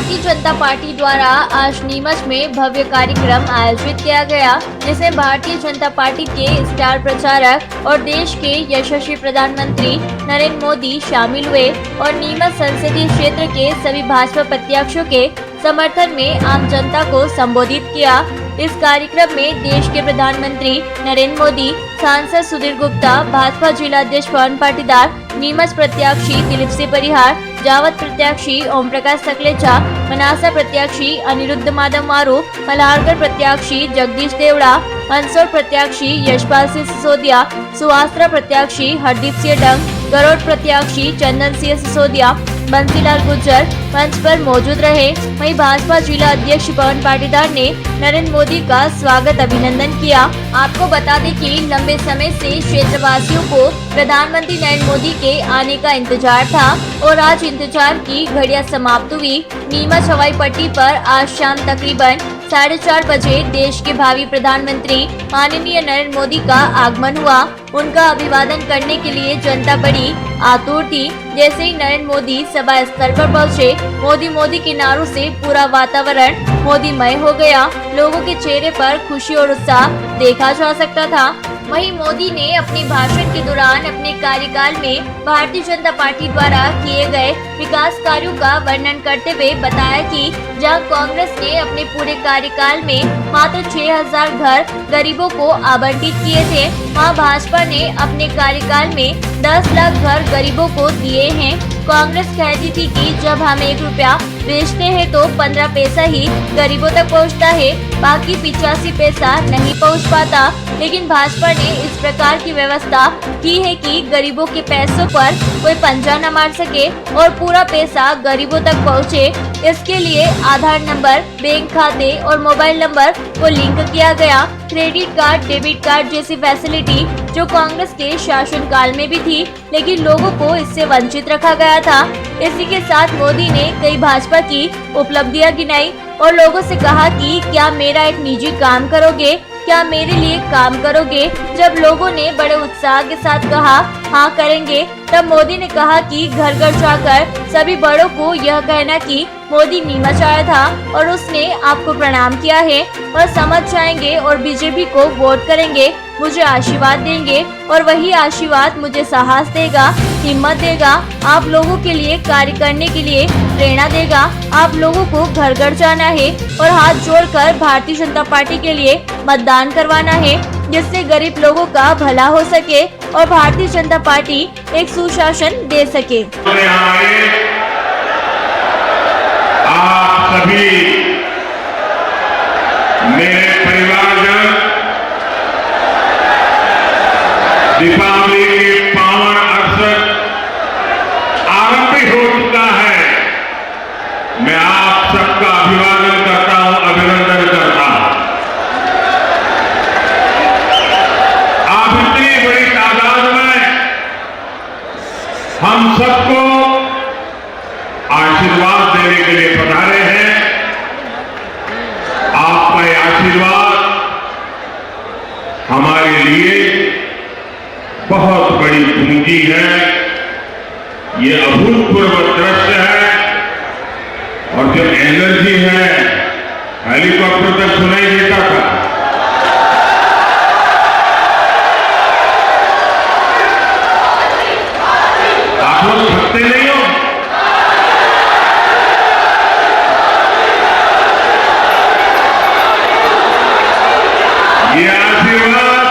Bharatiya Janata party द्वारा आज नीमच में भव्य कार्यक्रम आयोजित किया गया, जिसमें भारतीय जनता पार्टी के स्टार प्रचारक और देश के यशस्वी प्रधानमंत्री नरेंद्र मोदी शामिल हुए और नीमच संसदीय क्षेत्र के सभी भाजपा प्रत्याशियों के समर्थन में आम जनता को संबोधित किया। इस कार्यक्रम में देश के प्रधानमंत्री नरेंद्र मोदी, सांसद सुधीर गुप्ता, भाजपा जिला अध्यक्ष पवन पाटीदार, नीमच प्रत्याशी दिलीप सिंह परिहार, जावत प्रत्याशी ओम प्रकाश सकलेचा, मनासा प्रत्याशी अनिरुद्ध माधव मारू, मल्हारगढ़ प्रत्याशी जगदीश देवड़ा, मंदसौर प्रत्याशी यशपाल सिंह सिसोदिया, सुवास्त्रा प्रत्याशी हरदीप सिंह डंग, गरोड प्रत्याशी चंदन सिंह सिसोदिया, बंसीलाल गुर्जर मंच पर मौजूद रहे। वहीं भाजपा जिला अध्यक्ष पवन पाटीदार ने नरेंद्र मोदी का स्वागत अभिनंदन किया। आपको बता दें कि लंबे समय से क्षेत्रवासियों को प्रधानमंत्री नरेंद्र मोदी के आने का इंतजार था और आज इंतजार की घड़ियां समाप्त हुई। नीमच हवाई पट्टी पर आज शाम तकरीबन 4:30 बजे देश के भावी प्रधानमंत्री माननीय नरेंद्र मोदी का आगमन हुआ। उनका अभिवादन करने के लिए जनता बड़ी आतुर थी। जैसे ही नरेंद्र मोदी सभा स्थल पर पहुंचे, मोदी मोदी के नारों से पूरा वातावरण मोदीमय हो गया। लोगों के चेहरे पर खुशी और उत्साह देखा जा सकता था। वहीं मोदी ने अपने भाषण के दौरान अपने कार्यकाल में भारतीय जनता पार्टी द्वारा किए गए विकास कार्यों का वर्णन करते हुए बताया कि जहां कांग्रेस ने अपने पूरे कार्यकाल में मात्र 6000 घर गरीबों को आवंटित किए थे, वहां भाजपा ने अपने कार्यकाल में 10 लाख घर गरीबों को दिए हैं। कांग्रेस कहती थी कि जब हम 1 रुपया बेचते हैं तो 15 पैसा ही गरीबों तक पहुंचता है, बाकी 85 पैसा नहीं पहुंच पाता। लेकिन भाजपा ने इस प्रकार की व्यवस्था की है कि गरीबों के पैसों पर कोई पंजा न मार सके और पूरा पैसा गरीबों तक पहुंचे। इसके लिए आधार नंबर, बैंक खाते और मोबाइल नंबर को लिंक किया गया। क्रेडिट कार्ड, डेबिट कार्ड जैसी फैसिलिटी जो कांग्रेस के शासनकाल में भी थी, लेकिन लोगों को इससे वंचित रखा गया था। इसी के साथ मोदी ने कई भाजपा की उपलब्धियां गिनाई और लोगों से कहा कि क्या मेरा एक निजी काम करोगे, क्या मेरे लिए काम करोगे। जब लोगों ने बड़े उत्साह के साथ कहा हाँ करेंगे, तब मोदी ने कहा कि घर घर जाकर सभी बड़ों को यह कहना कि मोदी नीमच आया था और उसने आपको प्रणाम किया है और समझ जाएंगे और बीजेपी को वोट करेंगे, मुझे आशीर्वाद देंगे और वही आशीर्वाद मुझे साहस देगा, हिम्मत देगा, आप लोगों के लिए कार्य करने के लिए प्रेरणा देगा। आप लोगों को घर घर जाना है और हाथ जोड़कर भारतीय जनता पार्टी के लिए मतदान करवाना है, जिससे गरीब लोगों का भला हो सके और भारतीय जनता पार्टी एक सुशासन दे सके। आप सभी मेरे परिवारजन दीपावली के पावन अवसर आरंभ हो चुका है। मैं आप सबका अभिवादन करता हूं, अभिनंदन करता हूं। आप इतनी बड़ी तादाद में हम सबको आशीर्वाद देने के लिए पधारे हैं। आपका ये आशीर्वाद हमारे लिए बहुत बड़ी पूंजी है। ये अभूतपूर्व दृश्य है और जो एनर्जी है, हेलीकॉप्टर तक सुनाई देता था। आप लोग थकते नहीं हो? ये आशीर्वाद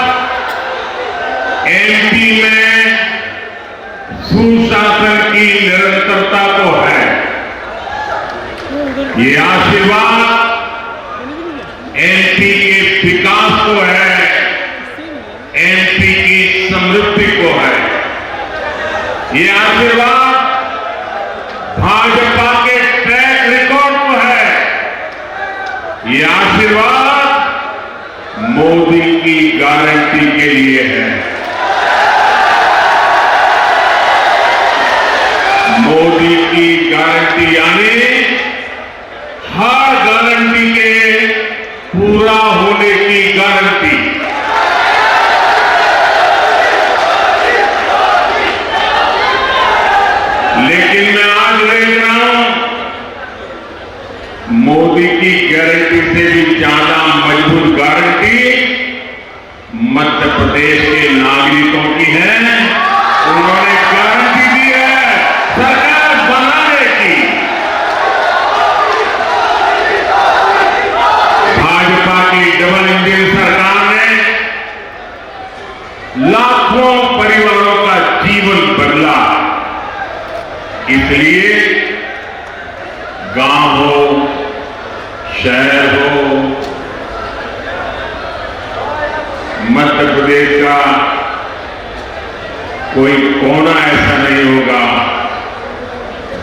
एमपी में सुशासन की निरंतरता को है। ये आशीर्वाद एमपी के विकास को है, एमपी की समृद्धि को है। ये आशीर्वाद भाजपा के ट्रैक रिकॉर्ड को है। ये आशीर्वाद मोदी की गारंटी के लिए है। मोदी की गारंटी यानी हर गारंटी के पूरा होने की गारंटी। लेकिन मैं आज देख रहा हूं मोदी की गारंटी से भी ज्यादा मजबूत गारंटी मध्य प्रदेश के नागरिकों की है। उन्होंने गारंटी दी है सरकार बनाने की। भाजपा की डबल इंजन सरकार ने लाखों परिवारों का जीवन बदला। इसलिए गांव हो, शहर हो, मध्य प्रदेश का कोई कोना ऐसा नहीं होगा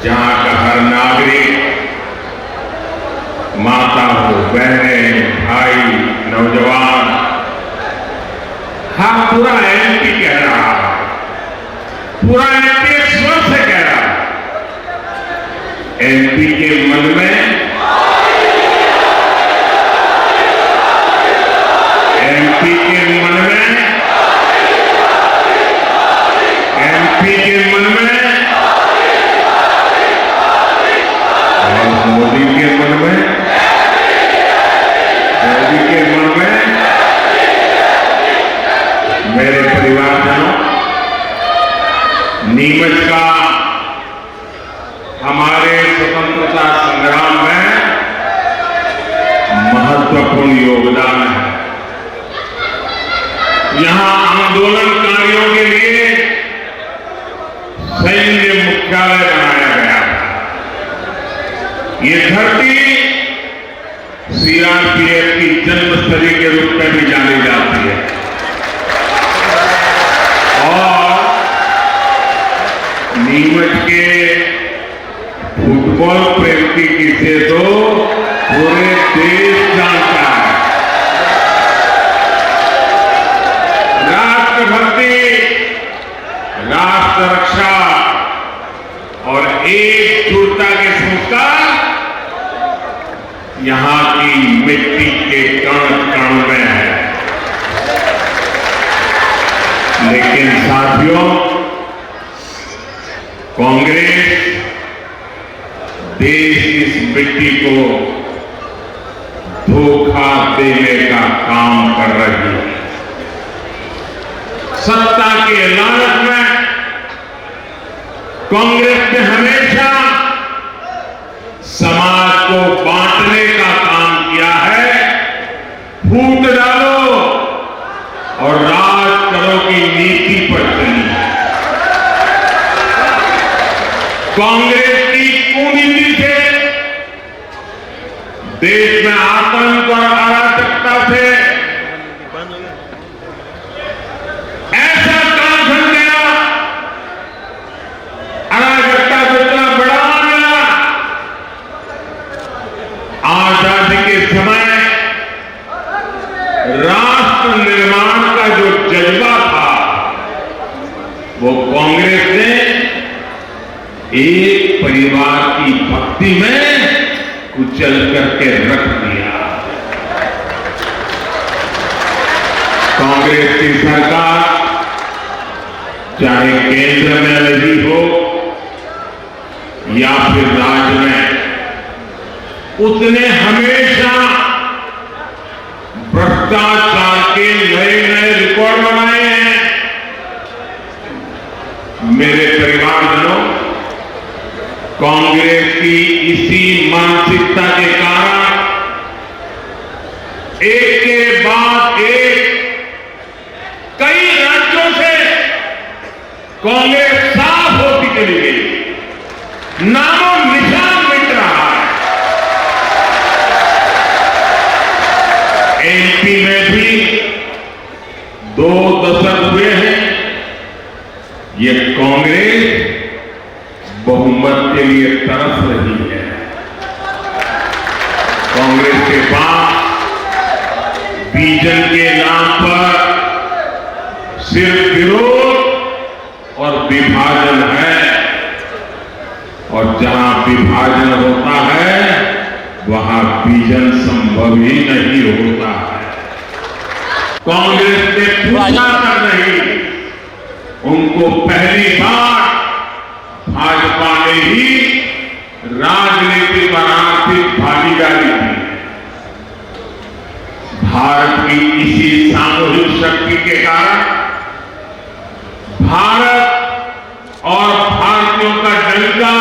जहां का हर नागरिक, माता हो, बहनें, भाई, नौजवान, हाँ पूरा एमपी कह रहा है, पूरा एमपी एक स्वर से कह रहा है। एमपी के मन में, एमपी के मन में, एमपी के मन में और मोदी के मन में, मोदी के मन में। मेरे परिवारजनों, नीमच का हमारे स्वतंत्रता संग्राम में महत्वपूर्ण योगदान है। यहां आंदोलनकारियों के लिए सैन्य मुख्यालय बनाया गया। ये धरती सीआरपीएफ की जन्मस्थली के रूप में भी जानी जाती है और नीमच के फुटबॉल प्रेम की किसे तो पूरे देश जानता है। राष्ट्रभक्ति, राष्ट्र रक्षा और एकजुटता के संस्कार यहां की मिट्टी के कण कण में है। लेकिन साथियों, कांग्रेस देश की इस मिट्टी को धोखा देने का काम कर रही है। सत्ता के लालच में कांग्रेस ने हमेशा समाज को बांटने का काम किया है। फूट डालो और राज करो की नीति पर चली है। कांग्रेस की कुनीति से देश में आतंक और अराजकता से ऐसा काम बन गया, अराजकता को इतना बढ़ा गया। आजादी के समय राष्ट्र निर्माण का जो जज्बा था वो कांग्रेस ने एक परिवार की भक्ति में कुचल करके रख दिया। कांग्रेस की सरकार चाहे केंद्र में रही हो या फिर राज्य में, उसने हमेशा भ्रष्टाचार के नए नए रिकॉर्ड बनाए हैं। मेरे परिवारजनों, कांग्रेस की इसी मानसिकता के कारण एक के बाद एक कई राज्यों से कांग्रेस साफ होती चली गई, नामो निशान मिट रहा है। एमपी में भी 2 दशक हुए हैं ये कांग्रेस बहुमत के लिए तरस रही है। कांग्रेस के पास विजन के नाम पर सिर्फ विरोध और विभाजन है, और जहां विभाजन होता है वहां विजन संभव ही नहीं होता है। कांग्रेस ने पूछा कर नहीं, उनको पहली बार भाजपा ने ही राजनीतिक और आर्थिक भागीदारी की। भारत की इसी सामूहिक शक्ति के कारण भारत और भारतीयों का डंका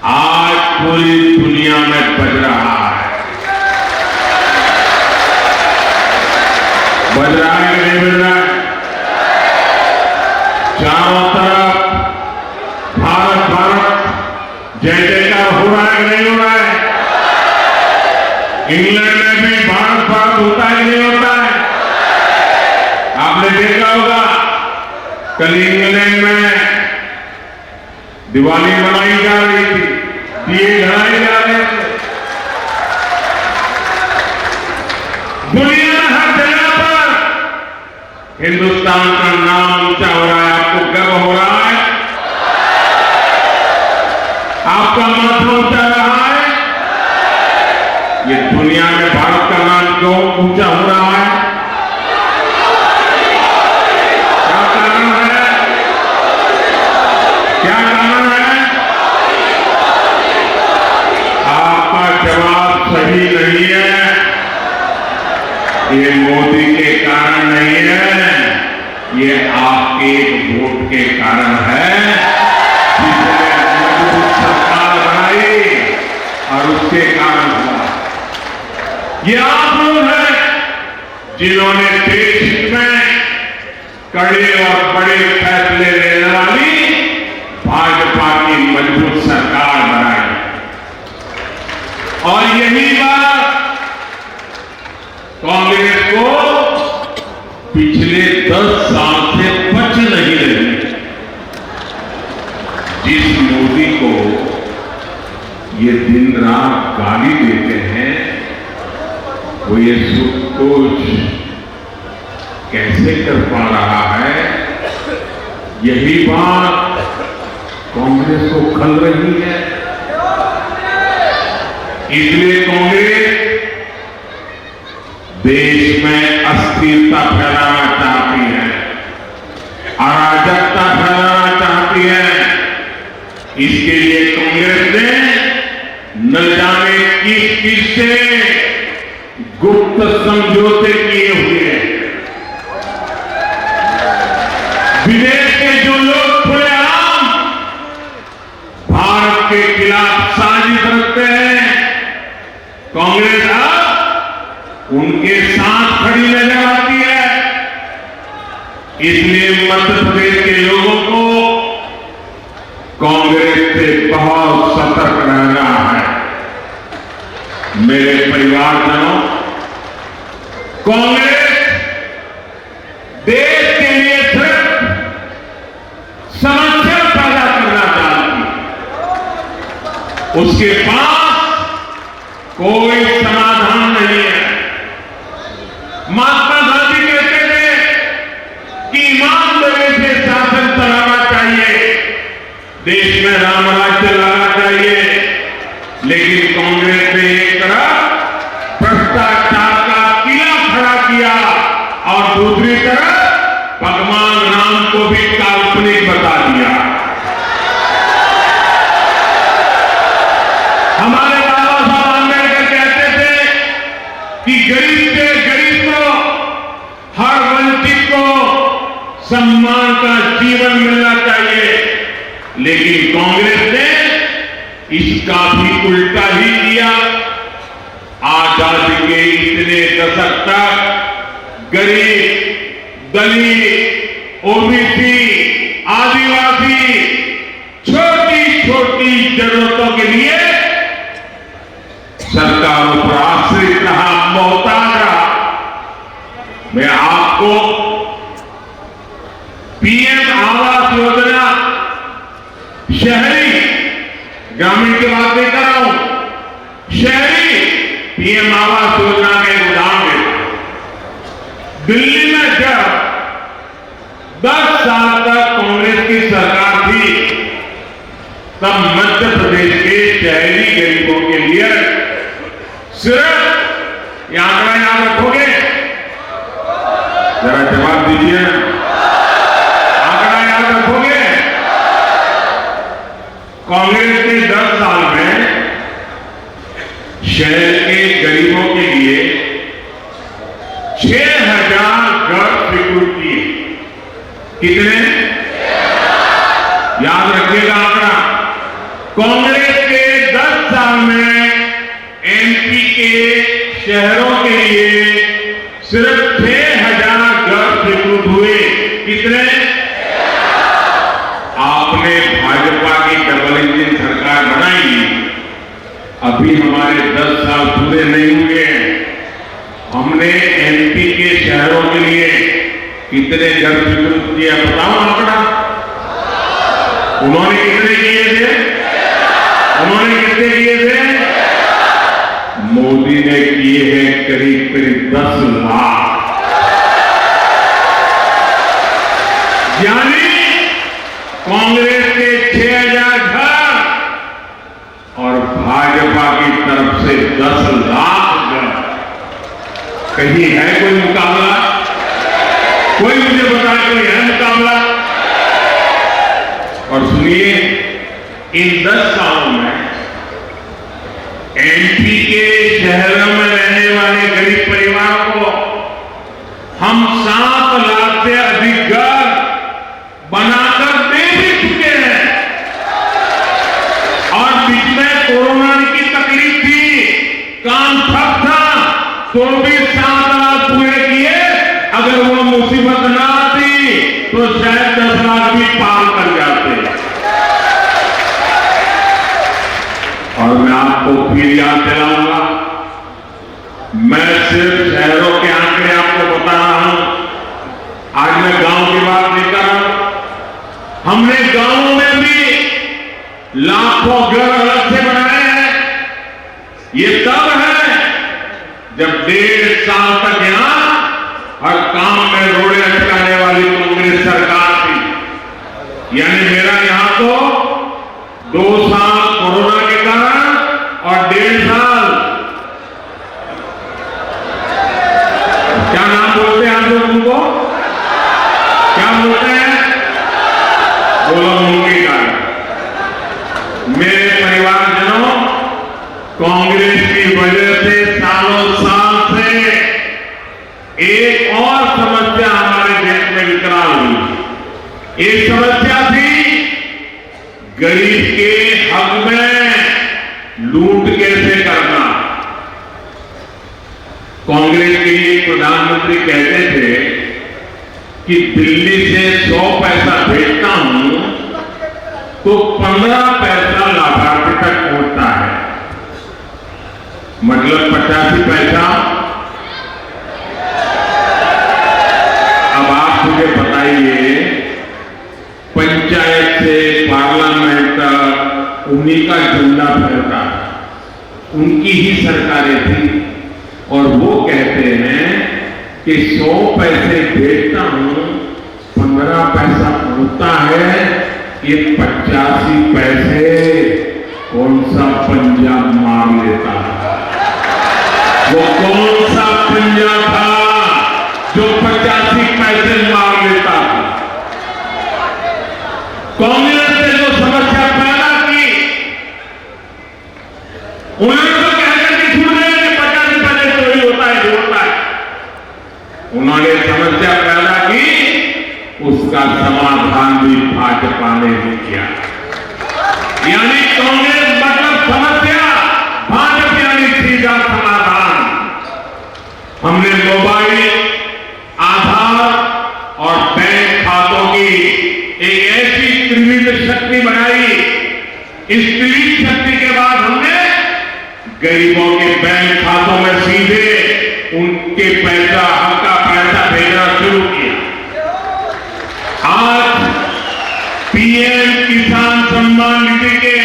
आज पूरी दुनिया में बज रहा है। बज रहा है कि नहीं बज रहा है? चारों तरफ भारत भारत जय जयकार हो रहा है कि नहीं हो रहा है? इंग्लैंड में भी भारत भारत होता है कि नहीं होता है? आपने देखा होगा कल इंग्लैंड में दिवाली मनाई जा रही थी, दिए जलाए जा रहे थे। दुनिया में हर जगह पर हिंदुस्तान का नाम ऊंचा हो रहा है। आपको गर्व हो रहा है? आपका माथा ऊंचा रहा है? ये दुनिया में भारत का नाम क्यों ऊंचा हो रहा है? क्या कारण है? क्या कारण है? आपका जवाब सही नहीं है। ये मोदी के कारण नहीं है, ये आपके एक वोट के कारण है, जिसने मजबूत सरकार बनाई और उसके कारण हुआ। ये आप लोग हैं जिन्होंने देश हित में कड़े और बड़े फैसले लेने वाली भाजपा की मजबूत सरकार बनाई। और यही बात कांग्रेस को पिछले 10 साल से बच नहीं रही। जिस मोदी को ये दिन रात गाली देते हैं, वो ये सब कुछ कैसे कर पा रहा है? यही बात कांग्रेस को खल रही है। इसलिए कांग्रेस देश में अस्थिरता फैलाना चाहती है, अराजकता फैलाना चाहती है। इसके लिए कांग्रेस ने न जाने किस से गुप्त समझौते किए हुए हैं। विदेश के जो लोग खुलेआम भारत के खिलाफ साजिश रखते हैं, कांग्रेस अब उनके साथ खड़ी नजर आती है। इसलिए मध्य प्रदेश के लोगों को कांग्रेस से बहुत सतर्क रहना है। मेरे परिवारजनों, कांग्रेस देश के लिए सिर्फ समस्या पैदा करना चाहती है, उसके पास कोई समाधान नहीं है। महात्मा गांधी कहते थे कि ईमानदारी से शासन चलाना चाहिए, देश में राम राज्य लाना चाहिए। लेकिन कांग्रेस ने एक तरफ भ्रष्टाचार का किला खड़ा किया और दूसरी तरफ भगवान राम को भी काल्पनिक बता दिया। हमारे बाबा साहब आंबेडकर कहते थे कि गरीब से गरीब को, हर वंचित को सम्मान का जीवन मिलना चाहिए। लेकिन कांग्रेस ने इसका भी उल्टा ही किया। आजादी के इतने दशक तक गरीब, दलित, ओबीसी, आदिवासी छोटी छोटी जरूरतों के लिए सरकारों पर आश्रित रहा, मोहताज रहा। मैं आपको पीएम आवास योजना, शहरी ग्रामीण की बात नहीं कर रहा हूं, शहरी पीएम आवास योजना का एक उदाहरण है। दिल्ली में जब 10 साल तक कांग्रेस की सरकार थी, तब मध्य प्रदेश के शहरी गरीबों के लिए सिर्फ, ये आंकड़ा याद रखोगे, जरा जवाब दीजिए, आंकड़ा याद रखोगे? कांग्रेस के शहर के गरीबों के लिए 6,000 घर स्वीकृत किए। कितने? याद रखिएगा आंकड़ा। कांग्रेस के 10 साल में एमपी के शहरों के लिए सिर्फ 6,000 घर स्वीकृत हुए। कितने? आपने भाजपा की डबल इंजन सरकार बनाई, अभी हमारे 10 साल पूरे नहीं हुए हैं। हमने एमपी के शहरों के लिए कितने घर स्वीकृत किए बताओ आंकड़ा। उन्होंने कितने किए थे? उन्होंने कितने किए थे? मोदी ने किए हैं करीब करीब 10 लाख। यानी कांग्रेस के 6,000 घर और भाजपा की तरफ से 10 लाख घर। कहीं है कोई मुकाबला? कोई मुझे बताए कोई है मुकाबला? और सुनिए, इन 10 सालों में एमपी के शहरों में रहने वाले गरीब परिवारों को हम 7 लाख से अधिक घर बनाकर दे भी चुके हैं। और बीच में कोरोना की तकलीफ थी, काम ठप था, तो भी 7 लाख पूरे किए। अगर वो मुसीबत ना आती तो शायद 10 लाख भी पार कर जाते। और मैं आपको फिर याद दिलाऊंगा, मैं सिर्फ शहरों के आंकड़े आपको बता रहा हूं। आज मैं गांव की बात नहीं कर रहा हूं। हमने गांवों में भी लाखों घर अलग से बनाए हैं। ये तब है जब 1.5 साल तक यहां हर काम में रोड़े अटकाने वाली कांग्रेस सरकार थी। यानी मेरा यहां तो 2 साल कोरोना के कारण और 1.5 साल, क्या नाम बोलते हैं आप लोग उनको? क्या बोलते हैं? बोलो मुंगी का। मेरे परिवारजनों, कांग्रेस की वजह से सालों साल से एक और समस्या हमारे देश में विकराल हुई। एक समस्या थी गरीब के हक में लूट कैसे करना। कांग्रेस के एक प्रधानमंत्री कहते थे कि दिल्ली से 100 पैसा भेजता हूं तो 15 पैसा लाभार्थी तक पहुंचता है, मतलब 85 पैसा। अब आप मुझे बताइए, पंचायत से पार्लियामेंट तक उन्हीं का झंडा फहरता, उनकी ही सरकारें थी। और वो कहते हैं कि 100 पैसे भेजता हूं, 15 पैसा पहुंचता है। ये 85 पैसे कौन सा पंजाब मार लेता है? वो कौन सा पंजाब था जो 85 पैसे मार लेता था? कांग्रेस ने जो समस्या पैदा की, उन्होंने तो कहकर के छूट गए कि 85 पैसे चोरी होता है, जो होता है। उन्होंने समस्या पैदा की, उसका समाधान भी भाजपा ने भी किया। यानी कांग्रेस मतलब समस्या, भाजपा यानी सीधा समाधान। हमने मोबाइल, आधार और बैंक खातों की एक ऐसी त्रिविध शक्ति बनाई। इस त्रिविध शक्ति के बाद हमने गरीबों के बैंक खातों में सीधे उनके पैसा, हल्का पैसा भेजना शुरू किया। आज पीएम किसान सम्मान निधि के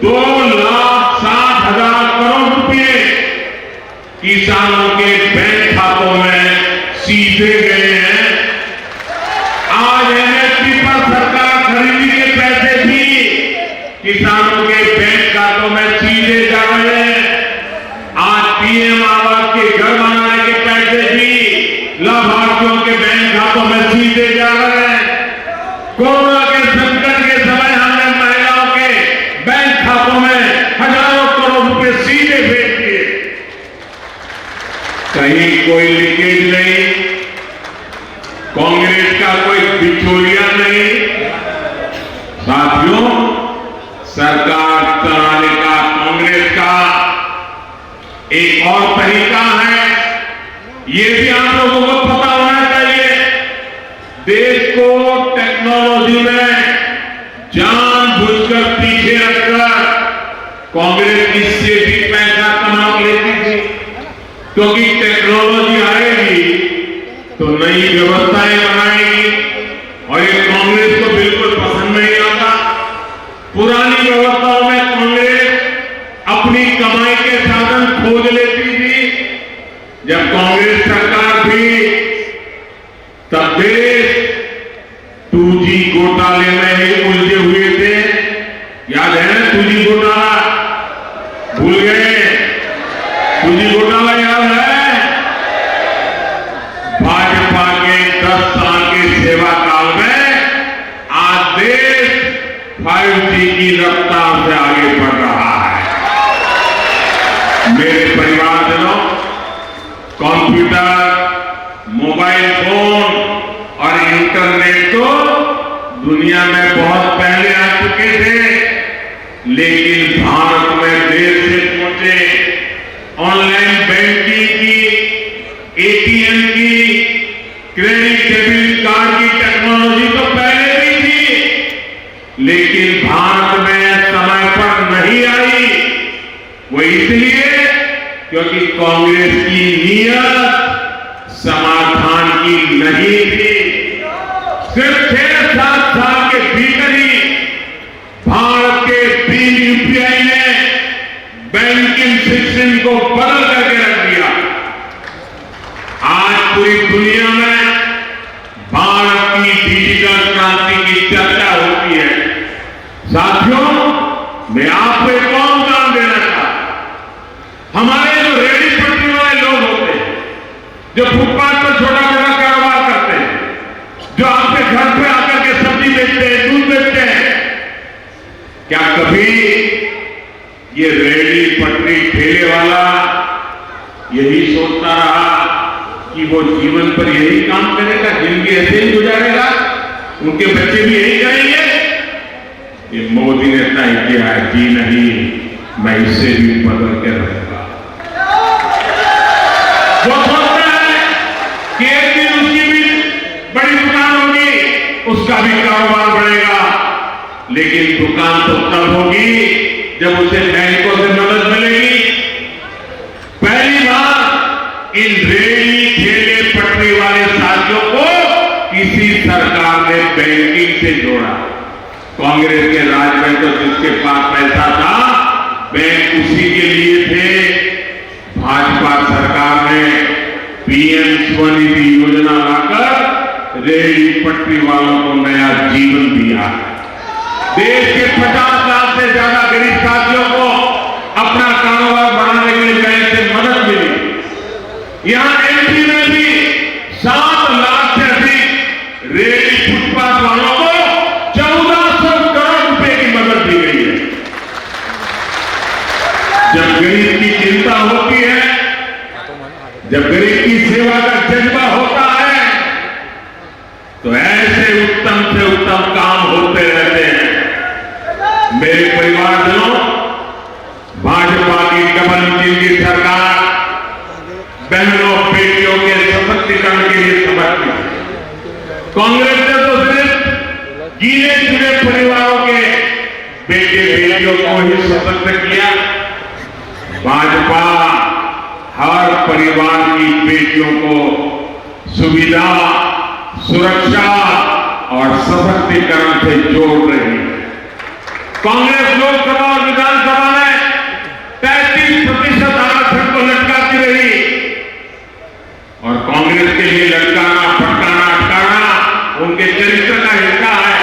2,60,000 करोड़ रुपए किसानों के बैंक खातों में सीधे गए हैं। आज एमएसपी पर सरकार खरीदी के पैसे भी किसानों के बैंक खातों में सीधे जा रहे हैं। आज पीएम आवास के घर बनाने के पैसे भी लाभार्थियों के बैंक खातों में सीधे जा रहे हैं। कोरोना के संकट के समय हमने महिलाओं के बैंक खातों में हजारों करोड़ रुपए सीधे कहीं कोई लीकेज नहीं, कांग्रेस का कोई बिचौलिया नहीं। साथियों, सरकार चलाने का कांग्रेस का एक और तरीका है, ये भी आप लोगों को पता होना चाहिए। देश को टेक्नोलॉजी में जानबूझकर पीछे रखकर कांग्रेस इससे भी पैसा कमा लेती थी, क्योंकि टेक्नोलॉजी आएगी तो नई व्यवस्थाएं बनाएगी और ये कांग्रेस को बिल्कुल पसंद नहीं आता। पुरानी व्यवस्थाओं में कांग्रेस अपनी कमाई के साधन खोज लेती थी। जब कांग्रेस सरकार थी तब देश 2G घोटाले में ही उलझे हुए थे। याद है ना 2G घोटाला? भूल गए? 2G घोटाला याद है? भाजपा के 10 साल के सेवा काल में आज देश 5G की रफ्तार से आगे बढ़ रहा है। मेरे परिवारजनों, कंप्यूटर, मोबाइल फोन और इंटरनेट तो दुनिया में बहुत पहले आ चुके थे, लेकिन भारत में देर से पहुंचे। ऑनलाइन बैंकिंग की, एटीएम की, क्रेडिट डेबिट कार्ड की टेक्नोलॉजी तो पहले भी थी, लेकिन भारत में समय पर नहीं आई। वो इसलिए क्योंकि कांग्रेस की नीयत समाधान की नहीं थी। सिर्फ 6-7 साल के भीतर ही भारत के भीम यूपीआई ने बैंकिंग सिस्टम को बदल करके रख दिया। आज पूरी दुनिया में भारत की डिजिटल क्रांति की चर्चा होती है। साथियों, मैं आपको एक और उदाहरण देना चाहता हूं। हमारे जो रेहड़ी पटरी वाले लोग होते हैं, जो फुटपाथ पर छोटा मोटा कारोबार करते हैं, जो आपके घर पे आकर के सब्जी बेचते हैं, दूध बेचते हैं, क्या कभी ये रेहड़ी पटरी ठेले वाला यही सोचता रहा कि वो जीवन पर यही काम करेगा, जिंदगी ऐसे ही गुजारेगा, उनके बच्चे भी यही करेंगे? ये मोदी ने तय किया है कि नहीं, मैं इससे भी बदल के रहूंगा। वो सोचता है कि एक दिन उसकी भी बड़ी दुकान होगी, उसका भी कारोबार बढ़ेगा, लेकिन दुकान तो तब होगी जब उसे बैंकों से मदद मिलेगी। पहली बार इन रेहड़ी ठेले पटरी वाले साथियों को किसी सरकार ने बैंकिंग से जोड़ा। कांग्रेस के राज में तो जिसके पास पैसा था, बैंक उसी के लिए थे। भाजपा सरकार ने पीएम स्वनिधि योजना लाकर रेहड़ी पटरी वालों को नया जीवन दिया। देश के 50 लाख से ज्यादा गरीब साथियों को अपना कारोबार बढ़ाने के लिए बैंक से मदद मिली। यहां एमपी में भी 7 लाख से अधिक रेहड़ी फुटपाथ वालों को 1400 करोड़ रुपए की मदद दी गई है। जब गरीब की चिंता होती है, जब गरीब की सेवा का जज्बा होता है, तो ऐसे उत्तम से उत्तम काम होते रहते हैं। मेरे परिवारजनों, भाजपा की डबल इंजन की सरकार बहनों बेटियों के सशक्तिकरण के लिए समर्पित है। कांग्रेस ने तो सिर्फ गिने चुने परिवारों के बेटे बेटियों को ही सशक्त किया। भाजपा हर परिवार की बेटियों को सुविधा, सुरक्षा और सशक्तिकरण से जोड़ रही है। कांग्रेस लोकसभा और विधानसभा में 33% आरक्षण को लटकाती रही, और कांग्रेस के लिए लटकाना, फटकाना, अटकाना उनके चरित्र का हिस्सा है।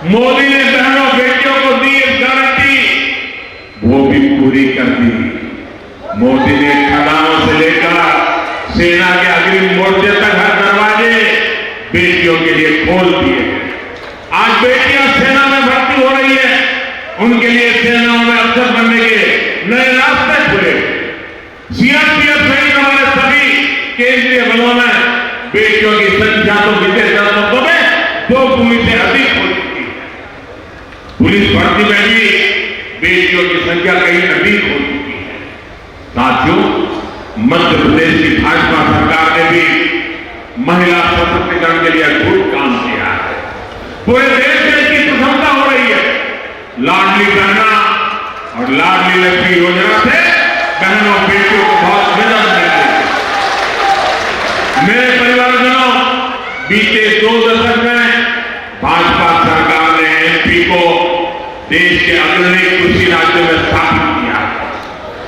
मोदी ने बहनों बेटियों को दी एक गारंटी, वो भी पूरी कर दी। मोदी ने खदानों से लेकर सेना के अग्रिम मोर्चे तक हर दरवाजे बेटियों के लिए खोल दिए। आज बेटियां सेना में भर्ती हो रही है, उनके लिए सेनाओं में अफसर बनने के नए रास्ते खुले। सीआरपीएफ सहित जिलों में बेटियों की संख्या तो बीते 10 वर्षों में 2 गुनी से अधिक हो चुकी है। पुलिस भर्ती में भी बेटियों की संख्या कहीं अधिक हो चुकी है। साथियों, मध्य प्रदेश की भाजपा सरकार ने भी महिला सशक्तिकरण के लिए खूब काम किया है। पूरे देश में इसकी प्रशंसा हो रही है। लाडली बहना और लाडली लक्ष्मी योजना से बहनों बेटियों को बहुत मदद मिलती है। मेरे परिवारजनों, बीते 2 दशक में भाजपा सरकार ने एमपी को देश के अग्रणी कृषि राज्यों में स्थापित किया है।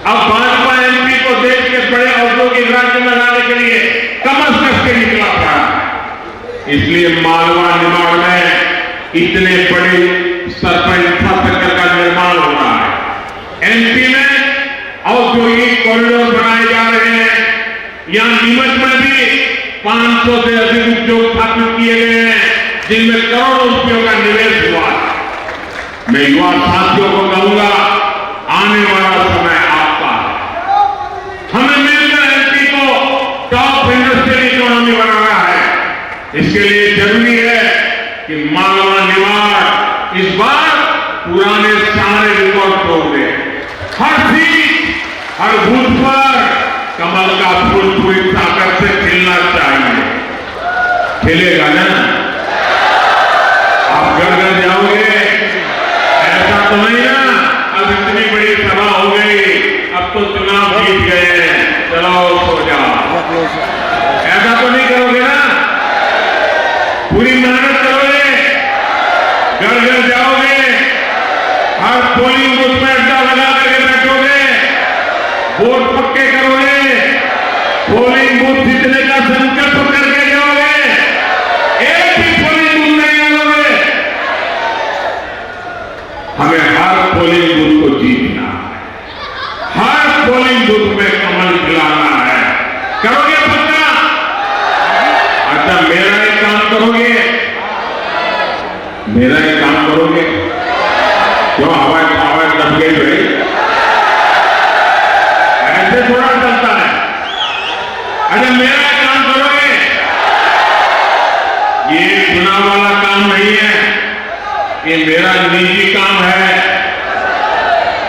अब भाजपा एमपी को देश के बड़े औद्योगिक राज्य में लाने के लिए कमर कस के निकला पड़ा है। इसलिए मालवा निमाड़ में इतने बड़े स्तर पर इंफ्रास्ट्रक्चर का निर्माण हो रहा है। एमपी में औद्योगिक कॉरिडोर बनाए जा रहे हैं। यहां नीमच में भी 500 से अधिक उद्योग स्थापित किए गए हैं, जिनमें करोड़ों रुपयों का निवेश हुआ है। मैं युवा साथियों को कहूंगा, आने वाला समय आपका है। हमें मिलकर एमपी को टॉप इंडस्ट्रियल इकोनॉमी बनाना है। इसके लिए जरूरी है कि मालवा निमाड़ इस बार पुराने सारे रिकॉर्ड तोड़ दे। हर सीट, हर बूथ पर कमल का फूल पूरी ताकत से खिलना चाहिए। खिलेगा ना? आप घर घर जाओगे? ऐसा तो नहीं ना अब इतनी बड़ी सभा हो गई, अब तो चुनाव जीत गए, चलो सो जाओ, ऐसा तो नहीं करोगे ना? पूरी मेहनत करोगे, घर घर जाओगे, हर पोलिंग बूथ में अड्डा लगा करके बैठोगे, वोट पक्के करोगे, पोलिंग बूथ जीतने का संकल्प करके जाओगे, एक भी पोलिंग बूथ नहीं आओगे। हमें हर पोलिंग बूथ को जीतना है, हर पोलिंग बूथ में कमल खिलाना है। करोगे पक्का? अच्छा, मेरा एक काम करोगे? मेरा एक काम करोगे? क्यों हवा दब गई भाई? ऐसे थोड़ा चलता है। अच्छा, मेरा एक काम करोगे? ये चुनाव वाला काम नहीं है, ये मेरा निजी काम है।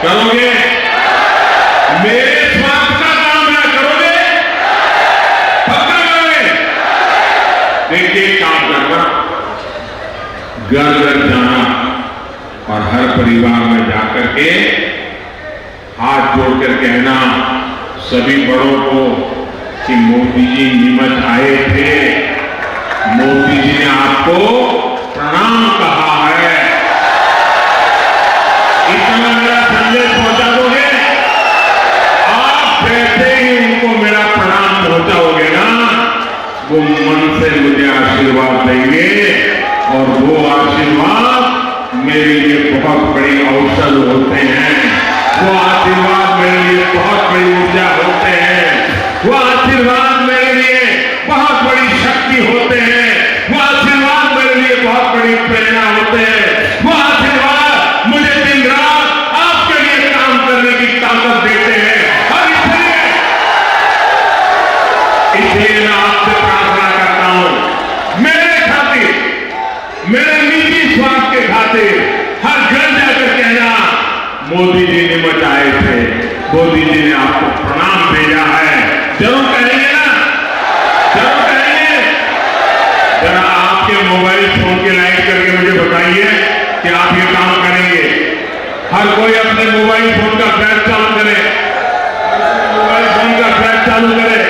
करोगे? मेरे स्वार्थ का काम है। करोगे? पक्का करोगे? देखिए, काम करना, घर घर जाना और हर परिवार में जाकर के हाथ जोड़कर कहना सभी बड़ों को कि मोदी जी नीमच आए थे, मोदी जी ने आपको प्रणाम कहा है। इतना मेरा संदेश पहुंचा दोगे? आप जैसे ही उनको मेरा प्रणाम पहुंचाओगे ना, वो मन से मुझे आशीर्वाद देंगे और वो आशीर्वाद मेरे लिए बहुत बड़ी औषध होते हैं। वो आशीर्वाद मेरे लिए बहुत बड़ी ऊर्जा होते हैं। वो आशीर्वाद मेरे लिए बहुत बड़ी शक्ति होते हैं। वो आशीर्वाद मेरे लिए बहुत बड़ी प्रेरणा होते हैं। वो आशीर्वाद मुझे दिन रात आपके लिए काम करने की ताकत देते हैं। और इसलिए मैं आपसे प्रार्थना करता हूं, मेरे खातिर, मेरे निजी स्वार्थ के खातिर हर घर जाकर कहना मोदी जी नीमच आए थे, मोदी जी ने आपको प्रणाम भेजा है। जरूर कहेंगे ना? जरूर कहेंगे? जरा आपके मोबाइल फोन की लाइट करके मुझे बताइए कि आप ये काम करेंगे। हर कोई अपने मोबाइल फोन का फ्लैश चालू करे, मोबाइल फोन का फ्लैश चालू करे।